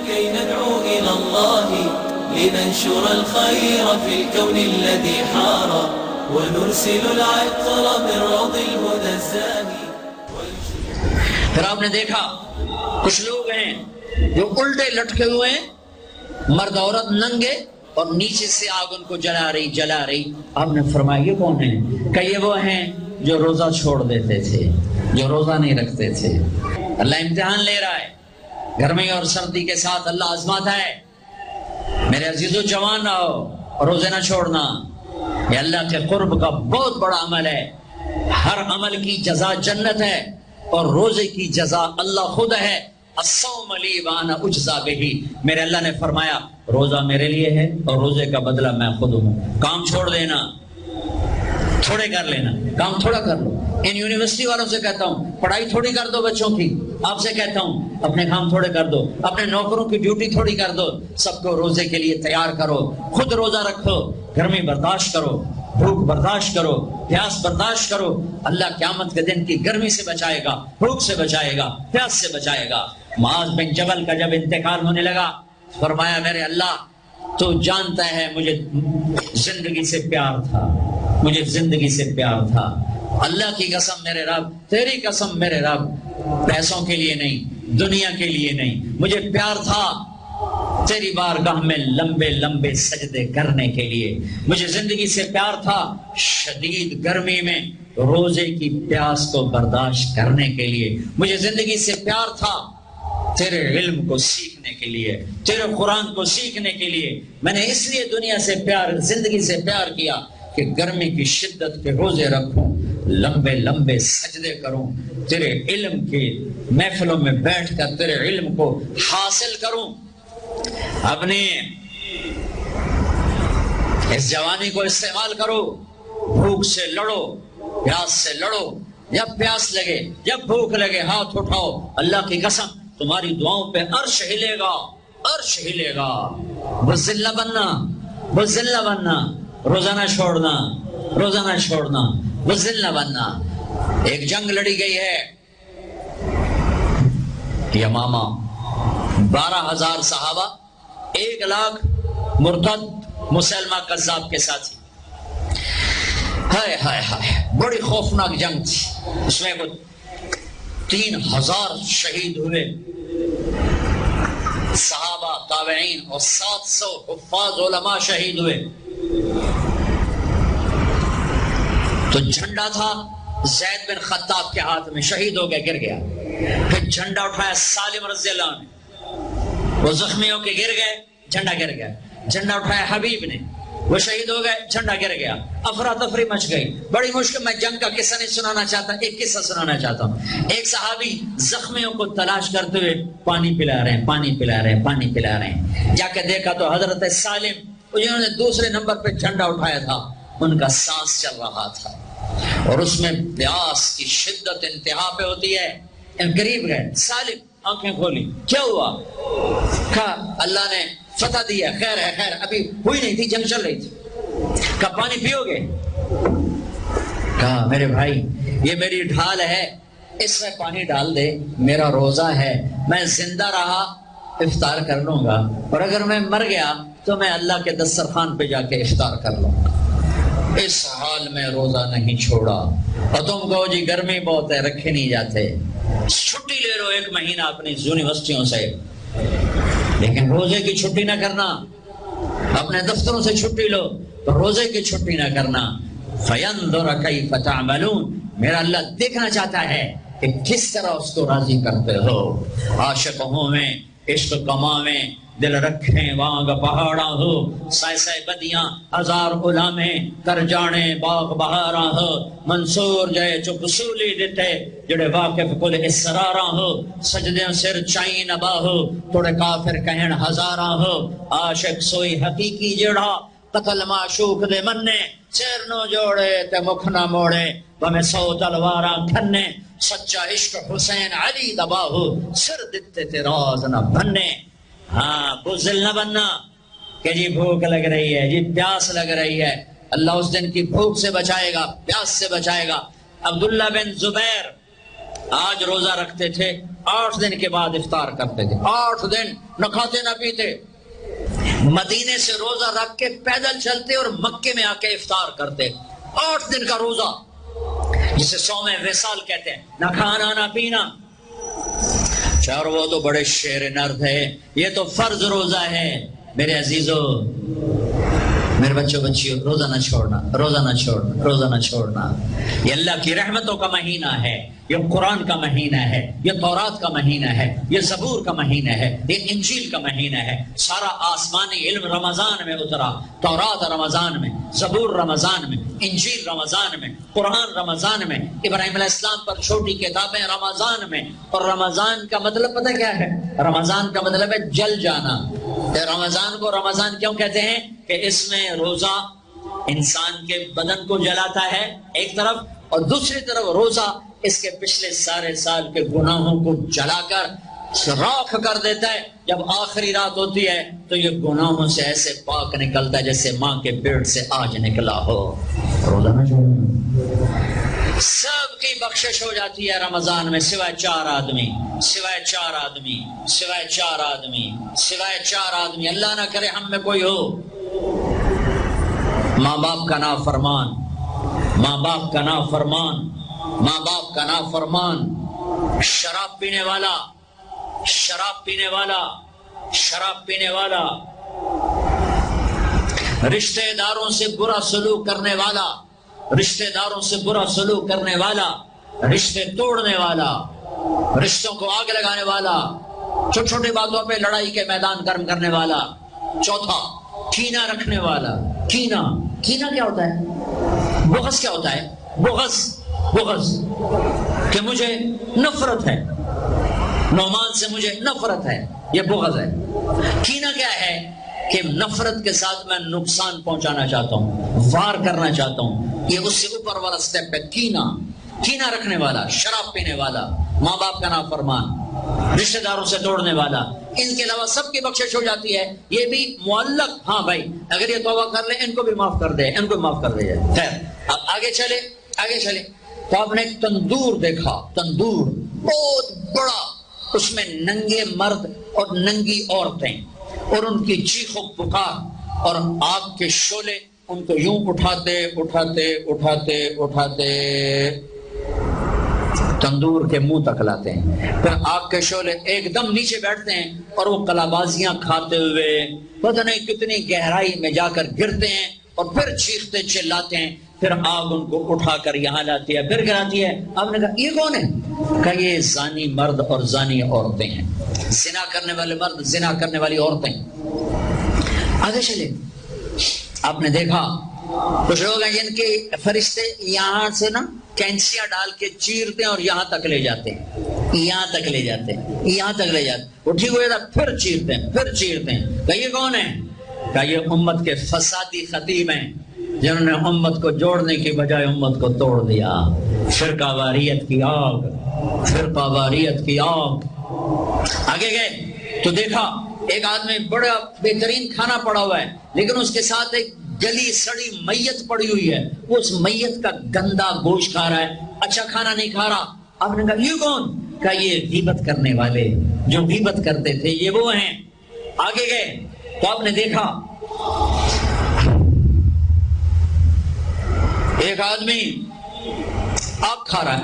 كي ندعو إلى الله لننشر الخير في الكون الذي حار ونرسل العطر من روض الهدى الزاهي. پھر آپ نے دیکھا کچھ لوگ ہیں جو الٹے لٹکے ہوئے ہیں، مرد عورت ننگے، اور نیچے سے آگ ان کو جلا رہی. آپ نے فرمایا یہ کون ہیں؟ کہ یہ وہ ہیں جو روزہ چھوڑ دیتے تھے، جو روزہ نہیں رکھتے تھے. اللہ امتحان لے رہا ہے، گرمی اور سردی کے ساتھ اللہ آزماتا ہے. میرے عزیزو جوان رہو، روزے نہ چھوڑنا. یہ اللہ کے قرب کا بہت بڑا عمل ہے. ہر عمل کی جزا جنت ہے، اور روزے کی جزا اللہ خود ہے. الصوم لی وانا اجزا بہ. میرے اللہ نے فرمایا روزہ میرے لیے ہے اور روزے کا بدلہ میں خود ہوں. کام چھوڑ دینا، تھوڑے کر لینا، کام تھوڑا کر لو. ان یونیورسٹی والوں سے کہتا ہوں پڑھائی تھوڑی کر دو بچوں کی. آپ سے کہتا ہوں اپنے کام تھوڑے کر دو، اپنے نوکروں کی ڈیوٹی تھوڑی کر دو. سب کو روزے کے لیے تیار کرو. خود روزہ رکھو، گرمی برداشت کرو، بھوک برداشت کرو، پیاس برداشت کرو. اللہ قیامت کے دن کی گرمی سے بچائے گا، بھوک سے بچائے گا، پیاس سے بچائے گا. معاذ بن جبل کا جب انتقال ہونے لگا، فرمایا میرے اللہ تو جانتا ہے مجھے زندگی سے پیار تھا، مجھے زندگی سے پیار تھا. اللہ کی قسم میرے رب، تیری قسم میرے رب، پیسوں کے لیے نہیں، دنیا کے لیے نہیں، مجھے پیار تھا تیری بارگاہ میں لمبے لمبے سجدے کرنے کے لیے. مجھے زندگی سے پیار تھا شدید گرمی میں روزے کی پیاس کو برداشت کرنے کے لیے. مجھے زندگی سے پیار تھا تیرے علم کو سیکھنے کے لیے، تیرے قرآن کو سیکھنے کے لیے. میں نے اس لیے دنیا سے پیار، زندگی سے پیار کیا کہ گرمی کی شدت کے روزے رکھوں، لمبے لمبے سجدے کروں، تیرے علم کی محفلوں میں بیٹھ کر تیرے علم کو حاصل کروں. اپنی اس جوانی کو استعمال کرو، بھوک سے لڑو، پیاس سے لڑو. جب پیاس لگے، جب بھوک لگے، ہاتھ اٹھاؤ. اللہ کی قسم تمہاری دعاؤں پہ عرش ہلے گا، عرش ہلے گا. بزدل نہ بننا، بزدل نہ بننا. روزہ نہ چھوڑنا، روزہ نہ چھوڑنا، بزدل نہ بننا. ایک جنگ لڑی گئی ہے یمامہ، 12,000 صحابہ، 1,00,000 مرتد مسلمہ کذاب کے ساتھی. ہائے ہائے ہائے، بڑی خوفناک جنگ تھی. اس میں 3,000 شہید ہوئے صحابہ، تابعین، اور 700 حفاظ علماء شہید ہوئے. تو جھنڈا تھا زید بن خطاب کے ہاتھ میں، شہید ہو گیا، گر گیا. پھر جھنڈا اٹھایا سالم رضی اللہ عنہ، وہ زخمی ہو کے گر گئے، جھنڈا گر گیا. جھنڈا اٹھایا حبیب نے، وہ شہید ہو گئے، جھنڈا گر گیا. افراتفری مچ گئی، بڑی مشکل. میں جنگ کا قصہ نہیں سنانا چاہتا، ایک قصہ سنانا چاہتا ہوں. ایک صحابی زخمیوں کو تلاش کرتے ہوئے پانی پلا رہے ہیں، پانی پلا رہے ہیں، پانی پلا رہے ہیں. جا کے دیکھا تو حضرت سالم جنہوں نے دوسرے نمبر پہ جھنڈا اٹھایا تھا، ان کا سانس چل رہا تھا، اور اس میں پیاس کی شدت انتہا پہ ہوتی ہے. قریب گئے، سالم آنکھیں کھولی، کیا ہوا؟ کہا اللہ نے فتح دیا، خیر ہے، خیر ابھی ہوئی نہیں تھی، جنگ چل رہی تھی. کہا پانی پیو گے؟ کہا میرے بھائی یہ میری ڈھال ہے، اس میں پانی ڈال دے، میرا روزہ ہے، میں زندہ رہا افطار کر لوں گا، اور اگر میں مر گیا تو میں اللہ کے دسترخوان پہ جا کے افطار کر لوں گا. اس حال میں روزہ نہیں چھوڑا. اور تم کہو جی گرمی بہت ہے، رکھے نہیں جاتے، چھٹی لے لو 1 مہینہ اپنی یونیورسٹیوں سے، لیکن روزے کی چھٹی نہ کرنا. اپنے دفتروں سے چھٹی لو تو روزے کی چھٹی نہ کرنا. فَيَنْظُرَ كَيْفَ تَعْمَلُونَ. میرا اللہ دیکھنا چاہتا ہے کہ کس طرح اس کو راضی کرتے ہو. عاشق ہوں میں، عشق کما میں، دل رکھیں وانگ پہاڑا ہو، سائے سائے بدیاں 1000 غلامیں کر جانے باغ بہاراں ہو. منصور جائے چپ سولی دیتے جڑے واقف کل اسراراں ہو. سجدیں سر چائیں نبا ہو، توڑے کافر کہن ہزاراں ہو. عاشق سوئی حقیقی جڑا قتل معشوق دے مننے، سر نو جوڑے تے مکھ نہ موڑے، بمیں 100 تلواراں کھنے. سچا عشق حسین علی دبا ہو، سر دیتے تے راز نہ بننے. ہاں بزدل نہ بننا کہ جی بھوک لگ رہی ہے، جی پیاس لگ رہی ہے. اللہ اس دن کی بھوک سے بچائے گا، پیاس سے بچائے گا. عبداللہ بن زبیر آج روزہ رکھتے تھے، 8 دن کے بعد افطار کرتے تھے، 8 دن نہ کھاتے نہ پیتے، مدینے سے روزہ رکھ کے پیدل چلتے اور مکے میں آ کے افطار کرتے، 8 دن کا روزہ جسے صوم وصال کہتے ہیں، نہ کھانا نہ پینا۔ اور وہ تو بڑے شیر نرد ہے، یہ تو فرض روزہ ہے۔ میرے عزیزو، میرے بچیوں، روزہ نہ چھوڑنا، روزہ نہ چھوڑنا، روزہ نہ چھوڑنا۔ یہ اللہ کی رحمتوں کا مہینہ ہے، یہ قرآن کا مہینہ ہے، یہ تورات کا مہینہ ہے، یہ زبور کا مہینہ ہے، یہ انجیل کا مہینہ ہے۔ سارا آسمانی علم رمضان میں اترا، تورات رمضان میں، زبور رمضان میں، انجیل رمضان میں، قرآن رمضان میں، ابراہیم علیہ السلام پر چھوٹی کتابیں رمضان میں۔ اور رمضان کا مطلب پتہ کیا ہے؟ رمضان کا مطلب ہے جل جانا۔ رمضان کو رمضان کیوں کہتے ہیں؟ کہ اس میں روزہ انسان کے بدن کو جلاتا ہے ایک طرف، اور دوسری طرف روزہ اس کے پچھلے سارے سال کے گناہوں کو جلا کر راکھ کر دیتا ہے۔ جب آخری رات ہوتی ہے تو یہ گناہوں سے ایسے پاک نکلتا ہے جیسے ماں کے پیٹ سے آج نکلا ہو۔ روزہ نہ چھوڑنا، سب کی بخشش ہو جاتی ہے رمضان میں، سوائے 4 آدمی، سوائے 4 آدمی، سوائے 4 آدمی، سوائے 4 آدمی۔ اللہ نہ کرے ہم میں کوئی ہو، ماں باپ کا نافرمان، ماں باپ کا نافرمان، ماں باپ کا نافرمان، شراب پینے والا، شراب پینے والا، شراب پینے والا، رشتہ داروں سے برا سلوک کرنے والا، رشتہ داروں سے برا سلوک کرنے والا، رشتے توڑنے والا، رشتوں کو آگ لگانے والا، چھوٹی چھوٹی باتوں پہ لڑائی کے میدان گرم کرنے والا۔ چوتھا، کینہ رکھنے والا۔ کینہ، کینہ کیا ہوتا ہے؟ بغض کیا ہوتا ہے؟ بغض، بغض کہ مجھے نفرت ہے، نعمان سے مجھے نفرت ہے، یہ بغض ہے۔ کینہ کیا ہے؟ کہ نفرت کے ساتھ میں نقصان پہنچانا چاہتا ہوں، وار کرنا چاہتا ہوں، یہ اس سے اوپر والا سٹیپ ہے کینہ۔ کینہ رکھنے والا، شراب پینے والا، ماں باپ کا نافرمان، رشتہ داروں سے توڑنے والا۔ ان کے علاوہ سب کی بخشش ہو جاتی ہے، یہ بھی معلق۔ ہاں بھائی، اگر یہ توبہ کر لیں ان کو بھی معاف کر دے، ان کو معاف کر دے جائے۔ خیر، اب آگے چلے، آگے چلے تو آپ نے ایک تندور دیکھا، تندور بہت بڑا، اس میں ننگے مرد اور ننگی عورتیں، اور ان کی چیخ و پکار، اور آگ کے شعلے ان کو یوں اٹھاتے اٹھاتے اٹھاتے اٹھاتے تندور کے منہ تک لاتے ہیں۔ پھر آگ کے شعلے ایک دم نیچے بیٹھتے ہیں اور وہ کلابازیاں کھاتے ہوئے پتہ نہیں کتنی گہرائی میں جا کر گرتے ہیں، اور پھر چیختے چلاتے ہیں۔ پھر آگ ان کو اٹھا کر یہاں لاتی ہے، پھر گراتی ہے۔ آپ نے کہا یہ کون ہے؟ کہ یہ زانی مرد اور زانی عورتیں ہیں، زنا کرنے والے مرد، زنا کرنے والی عورتیں۔ آگے چلے، آپ نے دیکھا کچھ لوگ ہیں جن کے فرشتے یہاں سے نا کینچیاں ڈال کے چیرتے ہیں اور یہاں تک لے جاتے ہیں، یہاں تک لے جاتے ہیں، یہاں تک لے جاتے ہیں، اٹھی ہوئے پھر چیرتے ہیں، پھر چیرتے ہیں۔ کہ یہ کون ہے؟ کہ یہ امت کے فسادی خطیب ہیں، جنہوں نے امت کو جوڑنے کی بجائے امت کو توڑ دیا۔ فرقہ واریت کی آگ، فرقہ واریت کی آگ۔ آگے گئے تو دیکھا ایک آدمی بڑا بہترین کھانا پڑا ہوا ہے، لیکن اس کے ساتھ ایک گلی سڑی میت پڑی ہوئی ہے، وہ اس میت کا گندا گوشت کھا رہا ہے، اچھا کھانا نہیں کھا رہا۔ آپ نے کہا یہ کون؟ کہا یہ غیبت کرنے والے، جو غیبت کرتے تھے یہ وہ ہیں۔ آگے گئے تو آپ نے دیکھا ایک آدمی آگ کھا رہا ہے،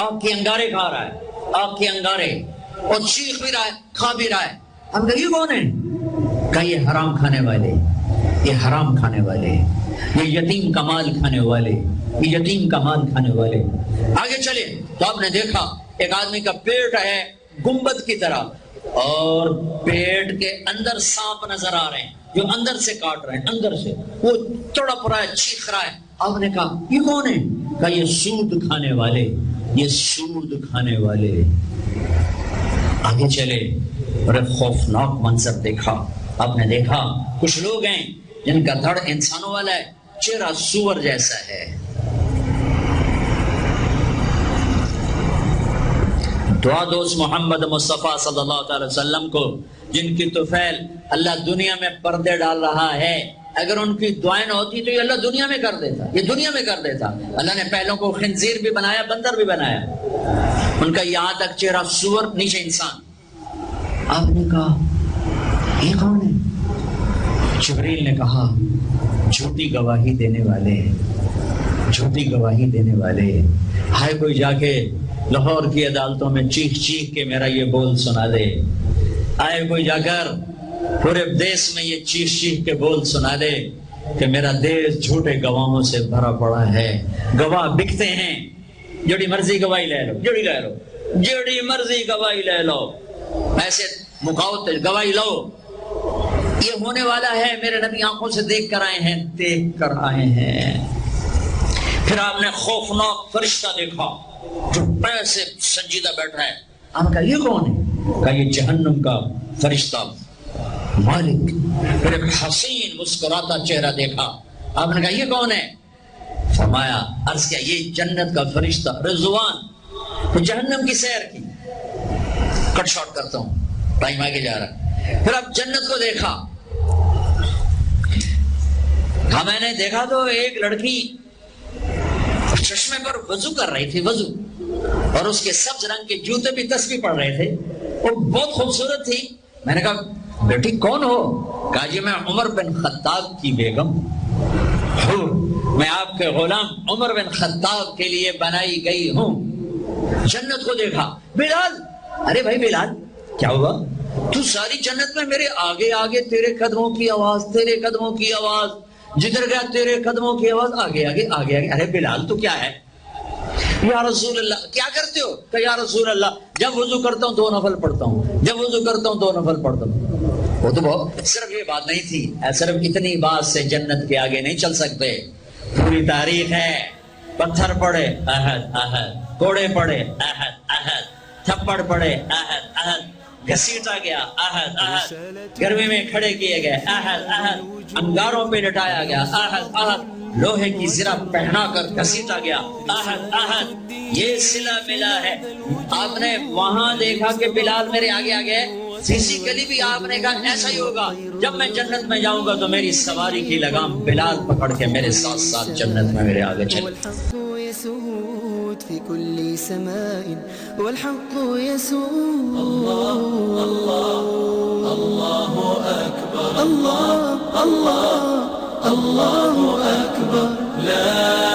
آگ کے انگارے کھا رہا ہے، آگ کے انگارے، اور چیخ بھی رہا ہے، کھا بھی رہا ہے۔ ہم کہا یہ کون ہے؟ کہا یہ حرام کھانے والے، یہ حرام کھانے والے، یہ یتیم کا مال کھانے والے، یہ یتیم کا مال کھانے والے۔ آگے چلے تو آپ نے دیکھا ایک آدمی کا پیٹ ہے گنبد کی طرح، اور پیٹ کے اندر سانپ نظر آ رہے ہیں جو اندر سے کاٹ رہے ہیں، اندر سے وہ تڑپ رہا ہے، چیخ رہا ہے۔ آپ نے کہا یہ کون ہے؟ کہا یہ سود کھانے والے، یہ سود کھانے والے۔ آگے چلے اور ایک خوفناک منظر دیکھا۔ آپ نے دیکھا کچھ لوگ ہیں جن کا دھڑ انسانوں والا ہے، چہرہ سور جیسا ہے۔ دعا دوست محمد مصطفیٰ صلی اللہ تعالی وسلم کو، جن کی طفیل اللہ دنیا میں پردے ڈال رہا ہے، اگر ان کی دعائیں نہ ہوتی تو یہ اللہ دنیا میں کر دیتا، یہ دنیا میں کر دیتا۔ اللہ نے پہلوں کو خنزیر بھی بنایا، بندر بھی بنایا، ان کا یہاں تک چہرہ سور، نیچے انسان۔ آپ نے کہا یہ کون ہے؟ جبریل نے کہا جھوٹی گواہی دینے والے، جھوٹی گواہی دینے والے۔ ہائے کوئی جا کے لاہور کی عدالتوں میں چیخ چیخ کے میرا یہ بول سنا دے، آئے کوئی جا کر پورے دیش میں یہ چیخ چیخ کے بول سنا دے کہ میرا دیش جھوٹے گواہوں سے بھرا پڑا ہے، گواہ بکتے ہیں، جڑی مرضی گواہی لے لو، جڑی لے لو، جڑی مرضی گواہی لے لو، ایسے مکاؤ گواہی لو، یہ ہونے والا ہے، میرے نبی آنکھوں سے دیکھ کر آئے ہیں، دیکھ کر آئے ہیں۔ پھر آپ نے خوفناک فرشتہ دیکھا جو پیسے سنجیدہ بیٹھ رہا ہے۔ آپ نے کہا یہ کون ہے؟ کہا یہ جہنم کا فرشتہ مالک۔ پھر ایک حسین مسکراتا چہرہ دیکھا، آپ نے کہا یہ کون ہے؟ فرمایا، عرض کیا یہ جنت کا فرشتہ رضوان۔ تو جہنم کی سیر کی، کٹ شارٹ کرتا ہوں، ٹائم آگے جا رہا ہے۔ پھر اب جنت کو دیکھا، کہا میں نے دیکھا تو ایک لڑکی چشمے پر وضو کر رہی تھی، وضو، اور اس کے سبز رنگ کے جوتے بھی تسبیح پڑھ رہے تھے، وہ بہت خوبصورت تھی۔ میں نے کہا بیٹی کون ہو؟ کہا جی میں عمر بن خطاب کی بیگم ہوں، میں آپ کے غلام عمر بن خطاب کے لیے بنائی گئی ہوں۔ جنت کو دیکھا، بلال، ارے بھائی بلال کیا ہوا؟ تو ساری جنت میں میرے آگے آگے، تیرے قدموں کی آواز، تیرے قدموں کی آواز، جدھر گیا تیرے قدموں کی آواز، آگے آگے آگے آگے۔ ارے بلال تو کیا ہے؟ یا رسول اللہ، کیا کرتے ہو؟ کہ یا رسول اللہ جب وضو کرتا ہوں 2 نفل پڑھتا ہوں، جب وضو کرتا ہوں 2 نفل پڑھتا ہوں۔ وہ تو بہت صرف یہ بات نہیں تھی، صرف اتنی بات سے جنت کے آگے نہیں چل سکتے، پوری تاریخ ہے۔ پتھر پڑے احد احد، کوڑے پڑے احد احد، تھپڑ پڑے احد احد، گھسیٹا گیا احد احد، گرمی میں کھڑے کیے گئے احد احد، انگاروں پہ لٹایا گیا احد احد، لوہے کی زرہ پہنا کر گھسیٹا گیا احد احد۔ یہ صلہ ملا ہے۔ آپ نے وہاں دیکھا کہ بلال میرے آگے آگے، فزیکلی بھی آپ نے کہا ایسا ہی ہوگا، جب میں جنت میں جاؤں گا تو میری سواری کی لگام بلال پکڑ کے میرے ساتھ ساتھ جنت میں میرے آگے چلے۔ يسود في كل سماء والحق يسود الله الله الله أكبر الله الله الله أكبر لا